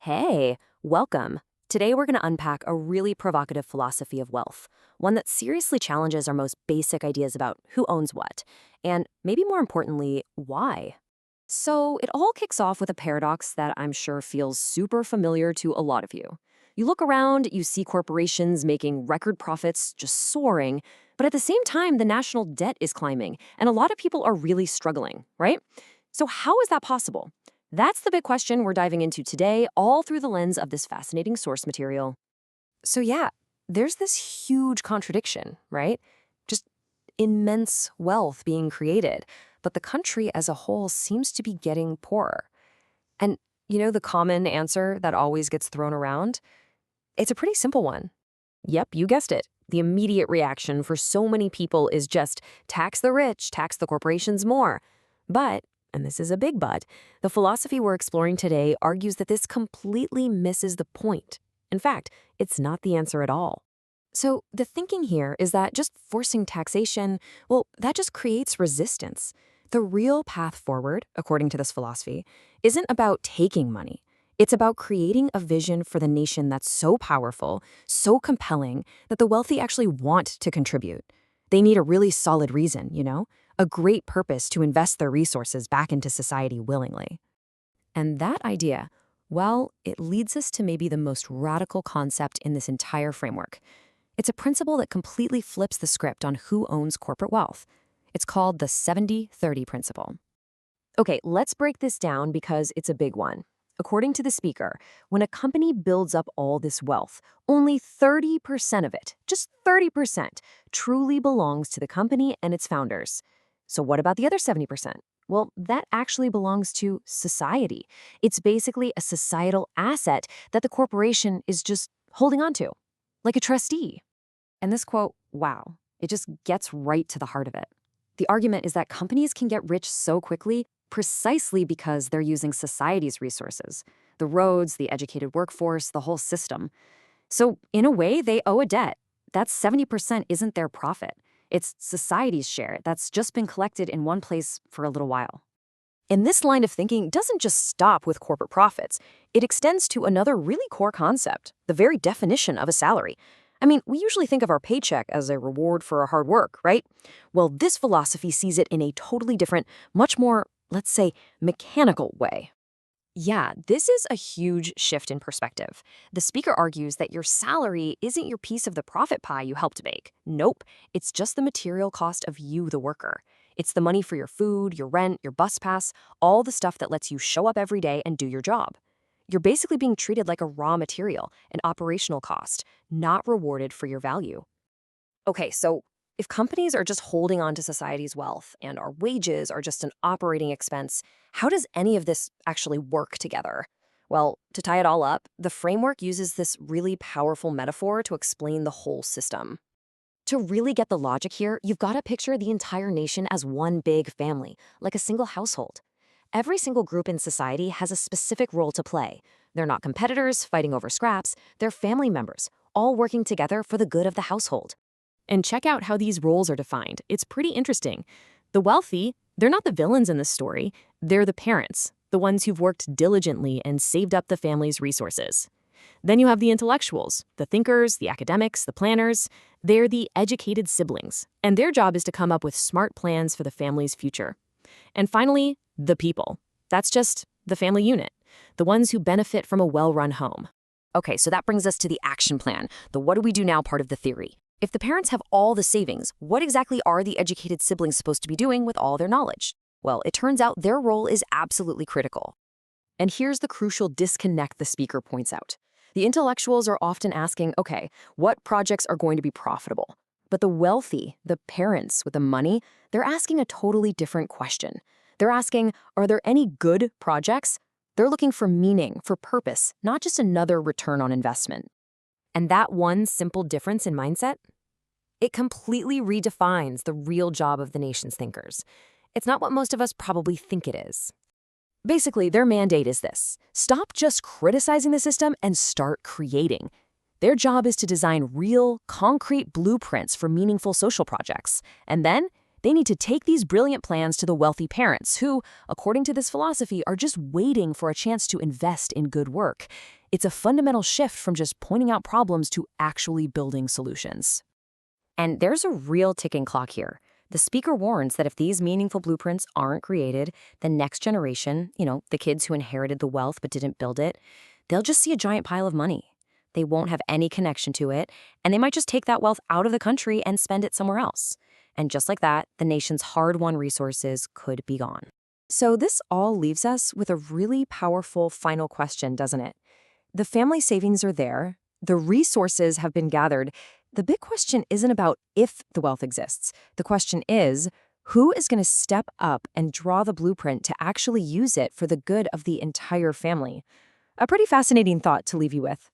Hey, welcome. Today we're going to unpack a really provocative philosophy of wealth, one that seriously challenges our most basic ideas about who owns what, and maybe more importantly, why. So it all kicks off with a paradox that I'm sure feels super familiar to a lot of you. You look around, you see corporations making record profits, just soaring, but at the same time, the national debt is climbing, and a lot of people are really struggling, right? So how is that possible? That's the big question we're diving into today, all through the lens of this fascinating source material. So yeah, there's this huge contradiction, right? Just immense wealth being created, but the country as a whole seems to be getting poorer. And the common answer that always gets thrown around? It's a pretty simple one. Yep, you guessed it. The immediate reaction for so many people is just tax the rich, tax the corporations more. But, and this is a big but, the philosophy we're exploring today argues that this completely misses the point. In fact, it's not the answer at all. So the thinking here is that just forcing taxation, well, that just creates resistance. The real path forward, according to this philosophy, isn't about taking money. It's about creating a vision for the nation that's so powerful, so compelling, that the wealthy actually want to contribute. They need a really solid reason, a great purpose to invest their resources back into society willingly. And that idea, well, it leads us to maybe the most radical concept in this entire framework. It's a principle that completely flips the script on who owns corporate wealth. It's called the 70-30 principle. Okay, let's break this down because it's a big one. According to the speaker, when a company builds up all this wealth, only 30% of it, just 30%, truly belongs to the company and its founders. So what about the other 70%? Well, that actually belongs to society. It's basically a societal asset that the corporation is just holding on to, like a trustee. And this quote, wow, it just gets right to the heart of it. The argument is that companies can get rich so quickly precisely because they're using society's resources, the roads, the educated workforce, the whole system. So in a way, they owe a debt. That 70% isn't their profit. It's society's share that's just been collected in one place for a little while. And this line of thinking doesn't just stop with corporate profits. It extends to another really core concept, the very definition of a salary. I mean, we usually think of our paycheck as a reward for our hard work, right? Well, this philosophy sees it in a totally different, much more, let's say, mechanical way. Yeah, this is a huge shift in perspective. The speaker argues that your salary isn't your piece of the profit pie you helped make. Nope, it's just the material cost of you, the worker. It's the money for your food, your rent, your bus pass, all the stuff that lets you show up every day and do your job. You're basically being treated like a raw material, an operational cost, not rewarded for your value. Okay, so if companies are just holding on to society's wealth and our wages are just an operating expense, how does any of this actually work together? Well, to tie it all up, the framework uses this really powerful metaphor to explain the whole system. To really get the logic here, you've got to picture the entire nation as one big family, like a single household. Every single group in society has a specific role to play. They're not competitors fighting over scraps, they're family members, all working together for the good of the household. And check out how these roles are defined. It's pretty interesting. The wealthy, they're not the villains in this story. They're the parents, the ones who've worked diligently and saved up the family's resources. Then you have the intellectuals, the thinkers, the academics, the planners. They're the educated siblings, and their job is to come up with smart plans for the family's future. And finally, the people. That's just the family unit, the ones who benefit from a well-run home. Okay, so that brings us to the action plan, the what do we do now part of the theory. If the parents have all the savings, what exactly are the educated siblings supposed to be doing with all their knowledge? Well, it turns out their role is absolutely critical. And here's the crucial disconnect the speaker points out. The intellectuals are often asking, okay, what projects are going to be profitable? But the wealthy, the parents with the money, they're asking a totally different question. They're asking, are there any good projects? They're looking for meaning, for purpose, not just another return on investment. And that one simple difference in mindset, it completely redefines the real job of the nation's thinkers. It's not what most of us probably think it is. Basically, their mandate is this: stop just criticizing the system and start creating. Their job is to design real, concrete blueprints for meaningful social projects, and then They need to take these brilliant plans to the wealthy parents who, according to this philosophy, are just waiting for a chance to invest in good work. It's a fundamental shift from just pointing out problems to actually building solutions. And there's a real ticking clock here. The speaker warns that if these meaningful blueprints aren't created, the next generation, the kids who inherited the wealth but didn't build it, they'll just see a giant pile of money. They won't have any connection to it, and they might just take that wealth out of the country and spend it somewhere else. And just like that, the nation's hard-won resources could be gone. So this all leaves us with a really powerful final question, doesn't it? The family savings are there. The resources have been gathered. The big question isn't about if the wealth exists. The question is, who is going to step up and draw the blueprint to actually use it for the good of the entire family? A pretty fascinating thought to leave you with.